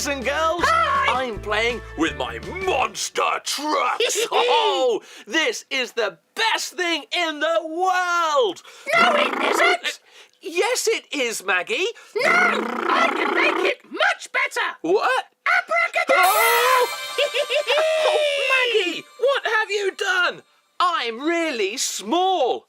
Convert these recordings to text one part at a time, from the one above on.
boys and girls. Hi! I'm playing with my monster trucks. Oh, this is the best thing in the world. No, it isn't. Yes, it is, Maggie. No, I can make it much better. What? Abracadabra! Oh, Maggie, what have you done? I'm really small.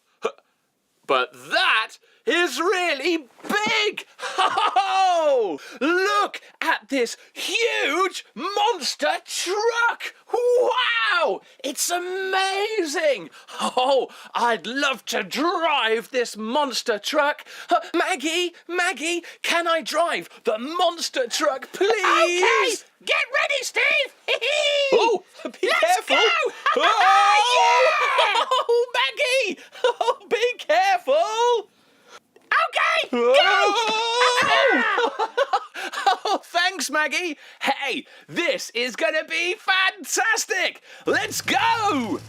But that is really big. Oh, look at this huge monster truck. Wow, it's amazing. Oh, I'd love to drive this monster truck. Maggie, can I drive the monster truck, please? Okay, get ready, Steve. Oh, be careful. Go. Oh, oh, Maggie, oh, be careful. Okay, go. Oh, thanks, Maggie. Hey, this is going to be fantastic. Let's go.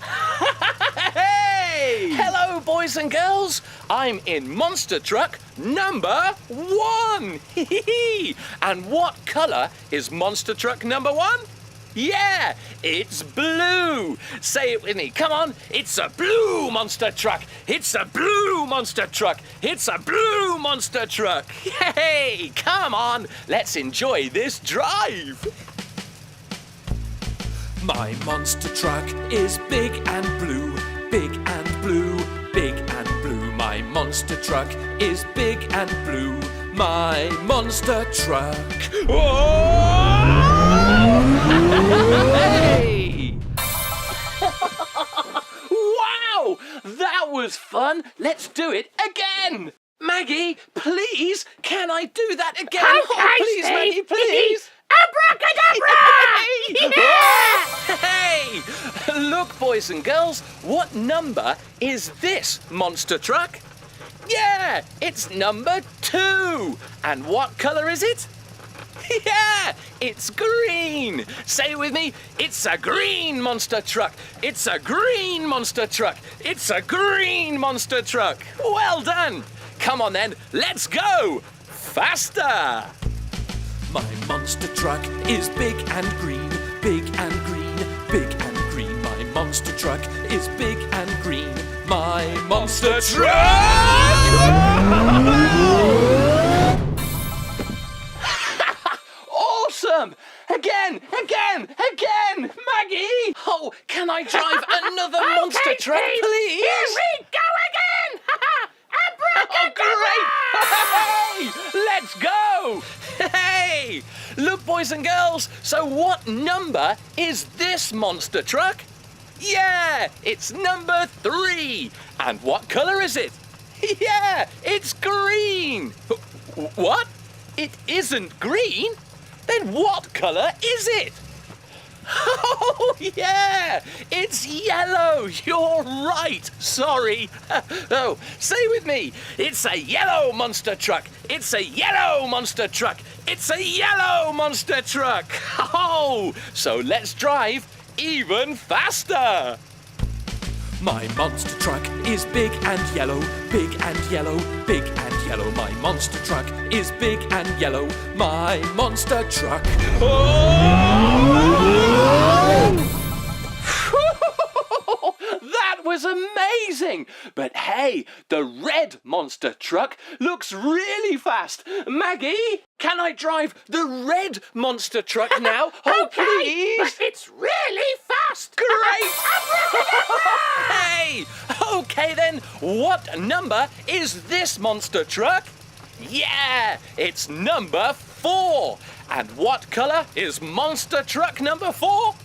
Hey! Hello, boys and girls. I'm in monster truck number 1. And what colour is monster truck number 1? Yeah, it's blue. Say it with me. Come on. It's a blue monster truck. It's a blue monster truck. It's a blue monster truck. Hey, come on. Let's enjoy this drive. My monster truck is big and blue, big and blue, big and blue. My monster truck is big and blue, my monster truck. Hey! Wow! That was fun. Let's do it again. Maggie, please, can I do that again? Okay, Please, Steve. Maggie, please. Abracadabra! Hey! Look, boys and girls, what number is this monster truck? Yeah, it's number 2. And what colour is it? Yeah, it's green. Say it with me. It's a green monster truck. It's a green monster truck. It's a green monster truck. Well done. Come on then, let's go. Faster. My monster truck is big and green, big and green, big and green. My monster truck is big and green, my monster truck! Awesome! Again! Maggie! Oh, can I drive another monster truck, Steve. please? Here we go again! Oh, Abracadabra! great! Hey! Let's go! Hey! Look, boys and girls, so what number is this monster truck? Yeah, it's number 3. And what colour is it? Yeah, it's green. What? It isn't green? Then what colour is it? Oh, yeah, it's yellow. You're right. Sorry. Oh, say with me. It's a yellow monster truck. It's a yellow monster truck. It's a yellow monster truck. Oh, so let's drive even faster. My monster truck is big and yellow, big and yellow, big and yellow. My monster truck is big and yellow, my monster truck. That was amazing! But hey, the red monster truck looks really fast. Maggie, can I drive the red monster truck now? Oh, Okay, please! but it's really fast. Great! Hey! Okay then, what number is this monster truck? Yeah, it's number 4. And what colour is monster truck number 4?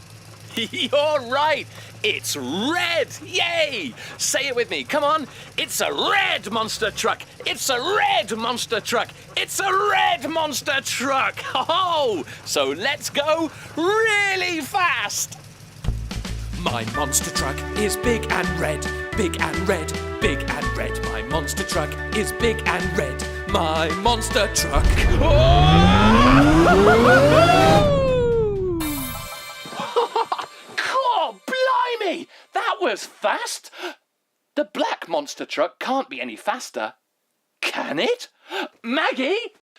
You're right, it's red. Yay! Say it with me, come on. It's a red monster truck. It's a red monster truck. It's a red monster truck. Oh, so let's go really fast. My monster truck is big and red, big and red, big and red. My monster truck is big and red, my monster truck. Oh, blimey! That was fast. The black monster truck can't be any faster. Can it? Maggie,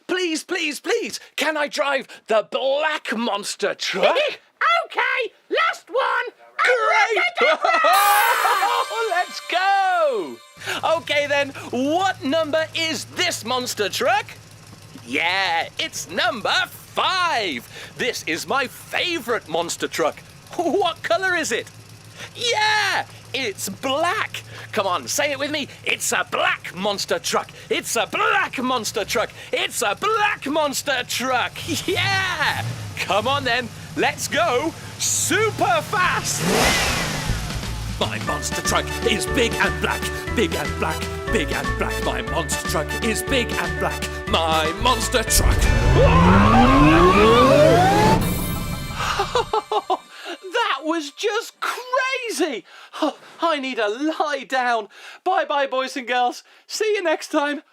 please, please, please, can I drive the black monster truck? Okay, last one. Great! Let's go! Okay then, what number is this monster truck? Yeah, it's number 5. This is my favorite monster truck. What color is it? Yeah, it's black. Come on, say it with me. It's a black monster truck. It's a black monster truck. It's a black monster truck. Yeah! Come on then, let's go super fast. My monster truck is big and black, big and black, big and black. My monster truck is big and black. My monster truck. That was just crazy. I need to lie down. Bye bye, boys and girls. See you next time.